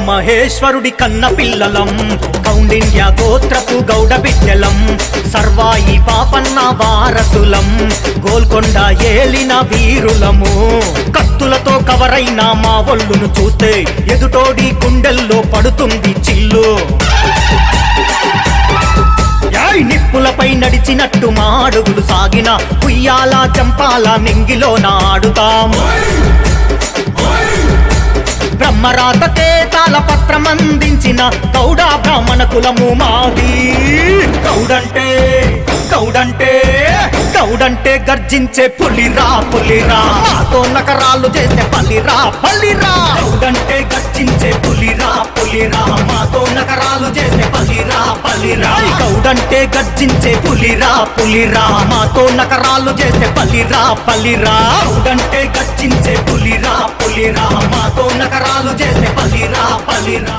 మహేశ్వరుడి కన్న పిల్లలం, కౌండిన్య గోత్రపు గౌడ బిడ్డలం, సర్వాయి పాపన్న వారసులం, గోల్కొండ ఏలిన వీరులము. కత్తులతో కవరైన మా ఒళ్ళును చూస్తే ఎదుటోడి గుండెల్లో పడుతుంది చిల్లు. నిప్పులపై నడిచినట్టు మా అడుగులు సాగిన ఉయ్యాల చంపాల నింగిలో నాడుతాం. బ్రహ్మరాతకే తాళపత్రమందించిన గౌడ బ్రాహ్మణ కులము మాది. గౌడంటే గౌడంటే గౌడంటే గర్జించే పులిరా పులిరా, మాతో నకరాలు చేసే పల్లిరా పల్లిరా. గౌడంటే గర్జించే పులిరా పులిరా, మాతో నకరాలు చేసే పల్లిరా పల్లిరా. గౌడంటే గర్జించే పులిరా పులిరా, మాతో నకరాలు చేసే పల్లిరా పల్లిరా. గౌడంటే గర్జించే పులిరా పులిరా, మాతో నకరాలు చేసే పల్లిరా పల్లిరా.